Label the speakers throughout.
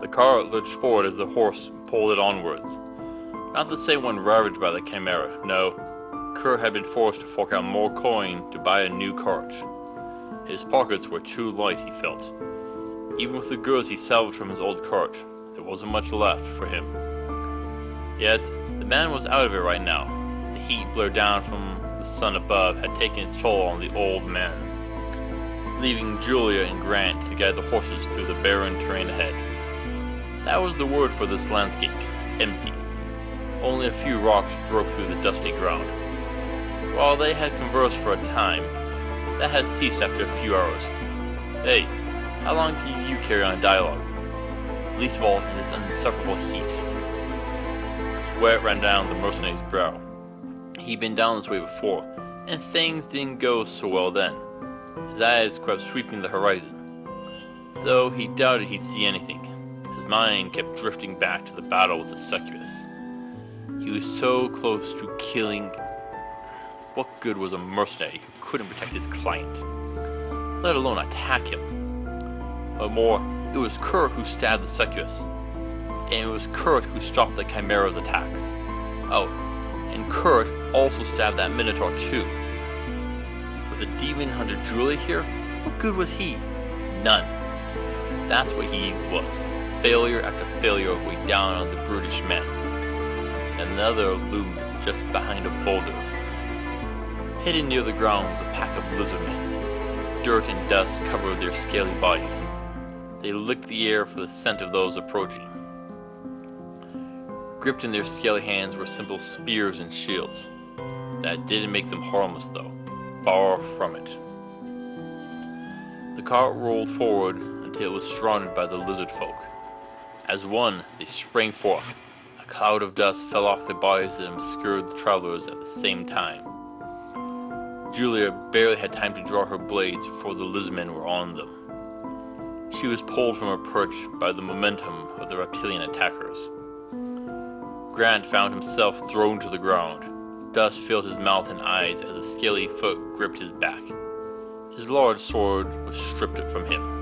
Speaker 1: The car lurched forward as the horse pulled it onwards. Not the same one ravaged by the chimera, no. Kurt had been forced to fork out more coin to buy a new cart. His pockets were too light, he felt. Even with the goods he salvaged from his old cart, there wasn't much left for him. Yet, the man was out of it right now. The heat blared down from the sun above had taken its toll on the old man, leaving Julia and Grant to guide the horses through the barren terrain ahead. That was the word for this landscape, empty. Only a few rocks broke through the dusty ground. While they had conversed for a time, that had ceased after a few hours. Hey, how long can you carry on a dialogue? Least of all in this insufferable heat. Sweat ran down the mercenary's brow. He'd been down this way before, and things didn't go so well then. His eyes kept sweeping the horizon, though he doubted he'd see anything. His mind kept drifting back to the battle with the succubus. He was so close to killing. What good was a mercenary who couldn't protect his client, let alone attack him? But more, it was Kurt who stabbed the succubus, and it was Kurt who stopped the chimera's attacks. Oh, and Kurt also stabbed that minotaur too. With the demon hunter Julia here, what good was he? None. That's what he was. Failure after failure weighed down on the brutish man. Another loomed just behind a boulder. Hidden near the ground was a pack of lizardmen. Dirt and dust covered their scaly bodies. They licked the air for the scent of those approaching. Gripped in their scaly hands were simple spears and shields. That didn't make them harmless though. Far from it. The cart rolled forward until it was surrounded by the Lizardfolk. As one, they sprang forth. A cloud of dust fell off their bodies and obscured the travelers at the same time. Julia barely had time to draw her blades before the lizardmen were on them. She was pulled from her perch by the momentum of the reptilian attackers. Grant found himself thrown to the ground. Dust filled his mouth and eyes as a scaly foot gripped his back. His large sword was stripped from him.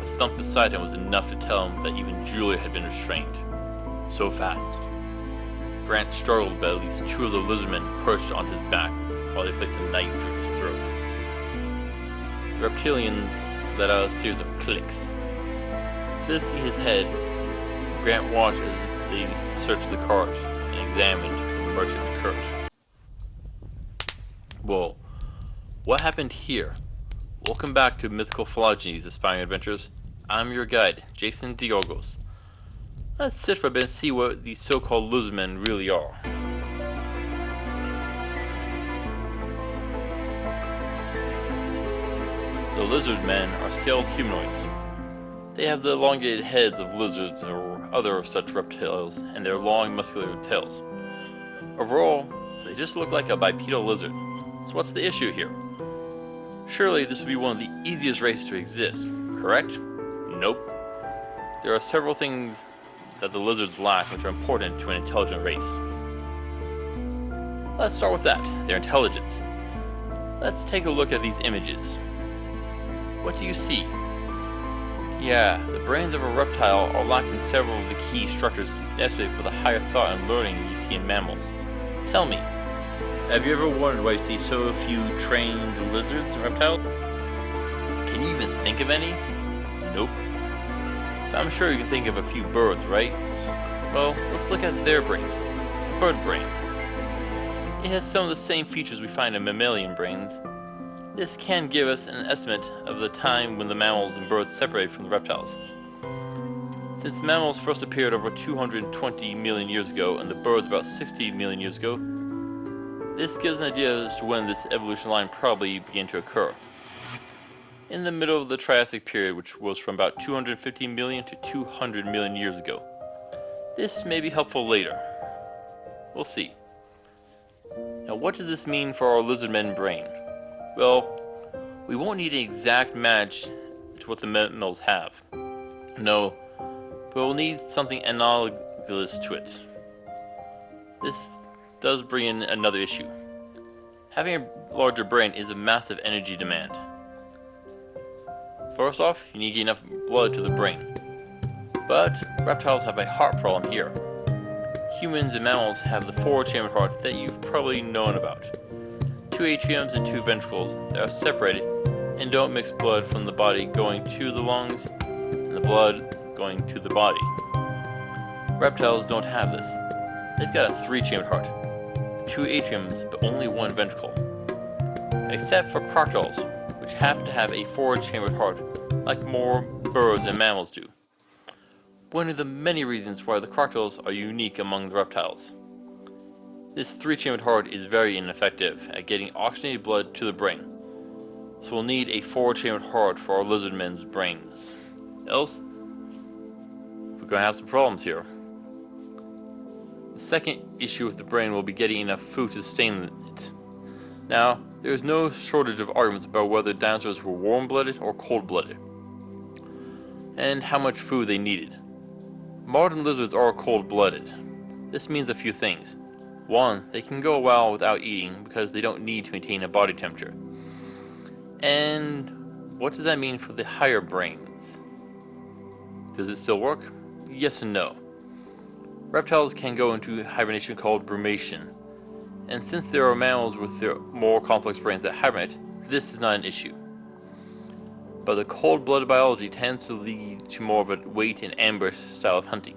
Speaker 1: A thump beside him was enough to tell him that even Julia had been restrained. So fast. Grant struggled, but at least two of the lizardmen perched on his back while they placed a knife to his throat. The reptilians let out a series of clicks. Lifting his head, Grant watched as they searched the cart and examined the merchant Kurt. Whoa, what happened here? Welcome back to Mythical Phylogenies, Aspiring Adventures. I'm your guide, Jason Diogos. Let's sit for a bit and see what these so-called lizardmen really are. The lizardmen are scaled humanoids. They have the elongated heads of lizards or other such reptiles and their long muscular tails. Overall, they just look like a bipedal lizard. So what's the issue here? Surely this would be one of the easiest races to exist, correct? Nope. There are several things that the lizards lack which are important to an intelligent race. Let's start with that, their intelligence. Let's take a look at these images. What do you see? Yeah, the brains of a reptile are lacking several of the key structures necessary for the higher thought and learning you see in mammals. Tell me, have you ever wondered why you see so few trained lizards and reptiles? Can you even think of any? Nope. But I'm sure you can think of a few birds, right? Well, let's look at their brains. The bird brain. It has some of the same features we find in mammalian brains. This can give us an estimate of the time when the mammals and birds separated from the reptiles. Since mammals first appeared over 220 million years ago and the birds about 60 million years ago, this gives an idea as to when this evolution line probably began to occur. In the middle of the Triassic period, which was from about 250 million to 200 million years ago. This may be helpful later. We'll see. Now what does this mean for our lizardmen brain? Well, we won't need an exact match to what the mammals have. No, but we'll need something analogous to it. This does bring in another issue. Having a larger brain is a massive energy demand. First off, you need to get enough blood to the brain. But reptiles have a heart problem here. Humans and mammals have the four-chambered heart that you've probably known about. Two atriums and two ventricles that are separated and don't mix blood from the body going to the lungs and the blood going to the body. Reptiles don't have this. They've got a three-chambered heart. Two atriums, but only one ventricle. Except for crocodiles, which happen to have a four-chambered heart, like more birds and mammals do. One of the many reasons why the crocodiles are unique among the reptiles. This three-chambered heart is very ineffective at getting oxygenated blood to the brain, so we'll need a four-chambered heart for our lizardmen's brains. Else, we're gonna have some problems here. The second issue with the brain will be getting enough food to sustain it. Now, there is no shortage of arguments about whether dinosaurs were warm-blooded or cold-blooded, and how much food they needed. Modern lizards are cold-blooded. This means a few things. One, they can go a while without eating because they don't need to maintain a body temperature. And what does that mean for the higher brains? Does it still work? Yes and no. Reptiles can go into hibernation called brumation, and since there are mammals with their more complex brains that hibernate, this is not an issue. But the cold-blooded biology tends to lead to more of a wait and ambush style of hunting.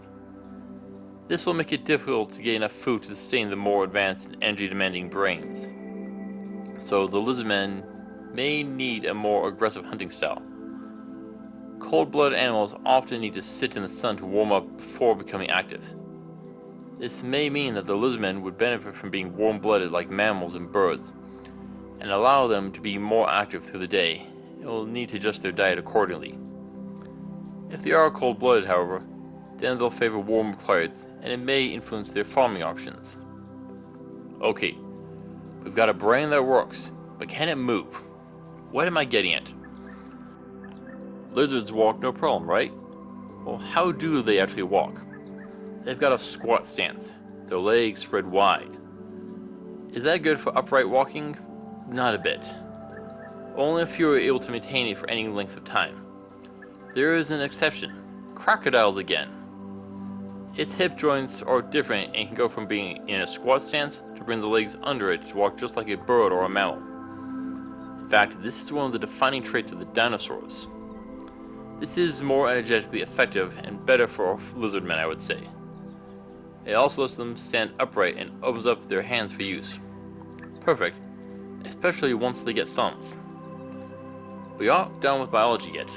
Speaker 1: This will make it difficult to get enough food to sustain the more advanced and energy-demanding brains. So the lizardmen may need a more aggressive hunting style. Cold-blooded animals often need to sit in the sun to warm up before becoming active. This may mean that the lizardmen would benefit from being warm-blooded like mammals and birds, and allow them to be more active through the day. They will need to adjust their diet accordingly. If they are cold-blooded, however, then they'll favor warmer climates, and it may influence their farming options. Okay, we've got a brain that works, but can it move? What am I getting at? Lizards walk no problem, right? Well, how do they actually walk? They've got a squat stance, their legs spread wide. Is that good for upright walking? Not a bit. Only a few are able to maintain it for any length of time. There is an exception, crocodiles again. Its hip joints are different and can go from being in a squat stance to bring the legs under it to walk just like a bird or a mammal. In fact, this is one of the defining traits of the dinosaurs. This is more energetically effective and better for lizardmen, I would say. It also lets them stand upright and opens up their hands for use. Perfect, especially once they get thumbs. We aren't done with biology yet.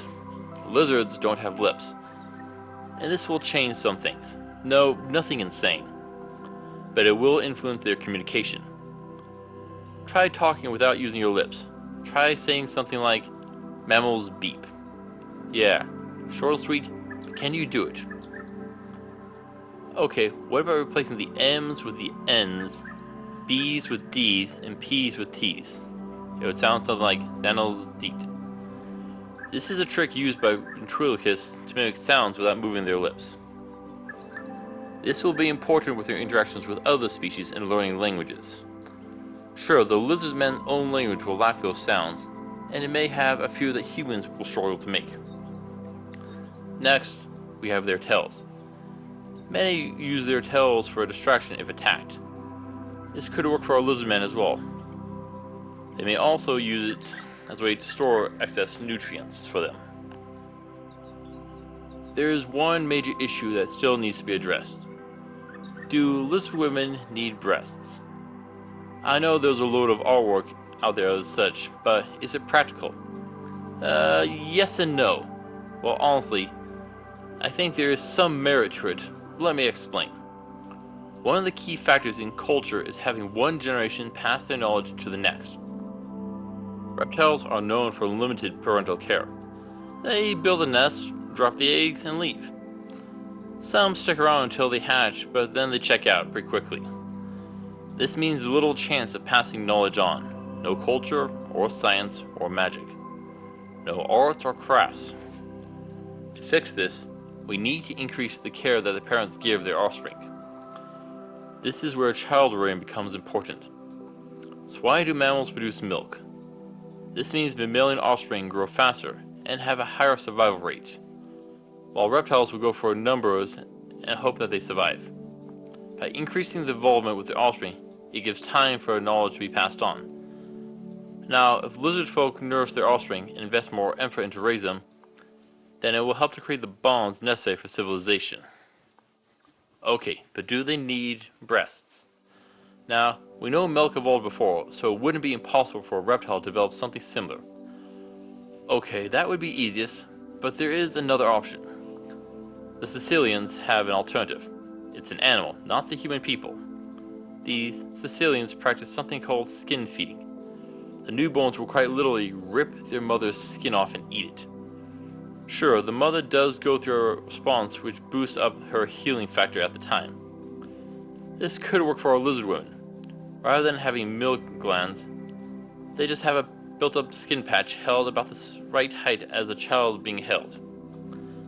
Speaker 1: Lizards don't have lips, and this will change some things. No, nothing insane, but it will influence their communication. Try talking without using your lips. Try saying something like, mammals beep. Yeah, short and sweet, but can you do it? Okay, what about replacing the M's with the N's, B's with D's, and P's with T's? It would sound something like Daniel's Deet. This is a trick used by ventriloquists to mimic sounds without moving their lips. This will be important with their interactions with other species and learning languages. Sure, the lizardmen's own language will lack those sounds, and it may have a few that humans will struggle to make. Next, we have their tails. Many use their tails for a distraction if attacked. This could work for our lizardmen as well. They may also use it as a way to store excess nutrients for them. There is one major issue that still needs to be addressed. Do lizard women need breasts? I know there's a load of artwork out there as such, but is it practical? Yes and no. Well, honestly, I think there is some merit to it. Let me explain. One of the key factors in culture is having one generation pass their knowledge to the next. Reptiles are known for limited parental care. They build a nest, drop the eggs, and leave. Some stick around until they hatch, but then they check out pretty quickly. This means little chance of passing knowledge on. No culture, or science, or magic. No arts or crafts. To fix this, we need to increase the care that the parents give their offspring. This is where child rearing becomes important. So why do mammals produce milk? This means mammalian offspring grow faster and have a higher survival rate. while reptiles will go for numbers and hope that they survive. By increasing the involvement with their offspring, it gives time for knowledge to be passed on. Now, if lizardfolk nurse their offspring and invest more effort into raising them, then it will help to create the bonds necessary for civilization. Okay, but do they need breasts? Now, we know milk evolved before, so it wouldn't be impossible for a reptile to develop something similar. Okay, that would be easiest, but there is another option. The Sicilians have an alternative. It's an animal, not the human people. These Sicilians practice something called skin feeding. The newborns will quite literally rip their mother's skin off and eat it. Sure, the mother does go through a response which boosts up her healing factor at the time. This could work for our lizard women. Rather than having milk glands, they just have a built-up skin patch held about the right height as a child being held.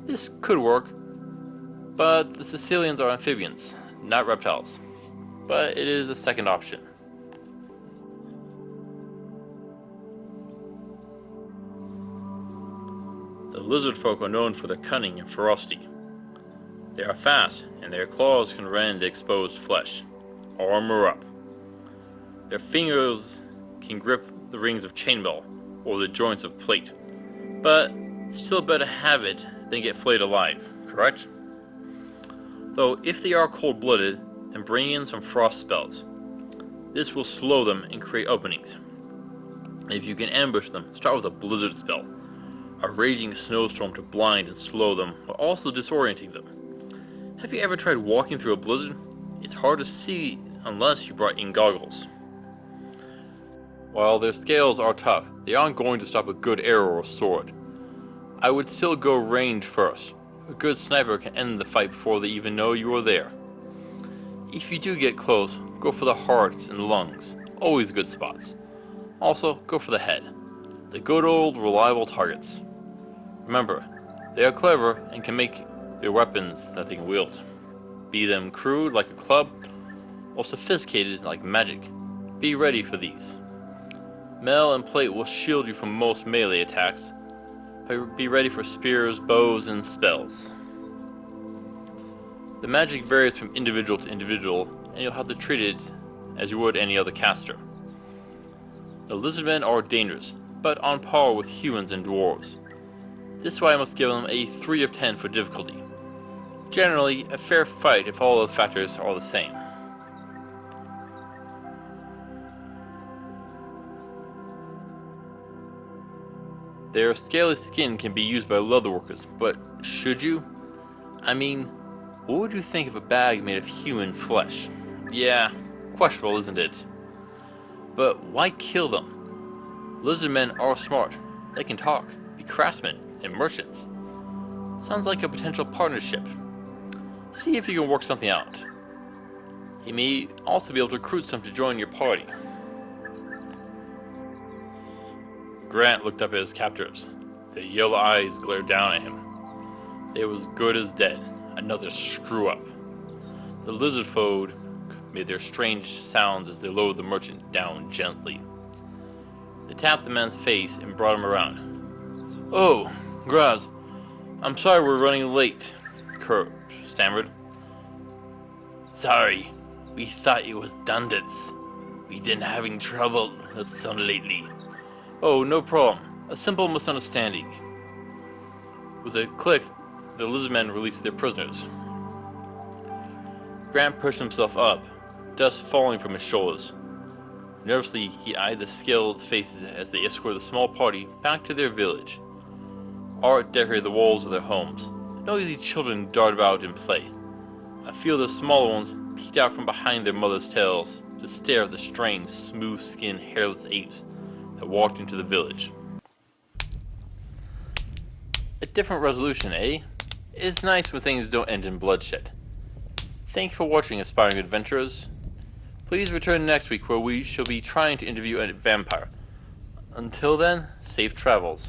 Speaker 1: This could work, but the Sicilians are amphibians, not reptiles. But it is a second option. The lizardfolk are known for their cunning and ferocity. They are fast, and their claws can rend exposed flesh. Armor up. Their fingers can grip the rings of chainmail or the joints of plate, but still better have it than get flayed alive, correct? Though if they are cold-blooded, then bring in some frost spells. This will slow them and create openings. And if you can ambush them, start with a blizzard spell. A raging snowstorm to blind and slow them, while also disorienting them. Have you ever tried walking through a blizzard? It's hard to see unless you brought in goggles. While their scales are tough, they aren't going to stop a good arrow or sword. I would still go ranged first. A good sniper can end the fight before they even know you are there. If you do get close, go for the hearts and lungs, always good spots. Also, go for the head. The good old reliable targets. Remember, they are clever and can make their weapons that they can wield. Be them crude like a club, or sophisticated like magic. Be ready for these. Mail and plate will shield you from most melee attacks, but be ready for spears, bows, and spells. The magic varies from individual to individual, and you'll have to treat it as you would any other caster. The lizardmen are dangerous, but on par with humans and dwarves. This is why I must give them a 3 of 10 for difficulty. Generally, a fair fight if all the factors are the same. Their scaly skin can be used by leatherworkers, but should you? I mean, what would you think of a bag made of human flesh? Yeah, questionable, isn't it? But why kill them? Lizardmen are smart. They can talk, be craftsmen, and merchants. Sounds like a potential partnership. See if you can work something out. He may also be able to recruit some to join your party. Grant looked up at his captors. Their yellow eyes glared down at him. They were as good as dead. Another screw-up. The lizardfolk made their strange sounds as they lowered the merchant down gently. They tapped the man's face and brought him around. "Oh, Graz, I'm sorry we're running late," Kurt stammered. "Sorry, we thought it was Dundits. We've been having trouble with some lately." "Oh, no problem. A simple misunderstanding." With a click, the lizardmen released their prisoners. Grant pushed himself up, dust falling from his shoulders. Nervously, he eyed the scaled faces as they escorted the small party back to their village. Art decorated the walls of their homes. Noisy children darted about in play. A few of the smaller ones peeked out from behind their mothers' tails to stare at the strange, smooth-skinned, hairless apes that walked into the village. A different resolution, eh? It's nice when things don't end in bloodshed. Thank you for watching, aspiring adventurers. Please return next week where we shall be trying to interview a vampire. Until then, safe travels.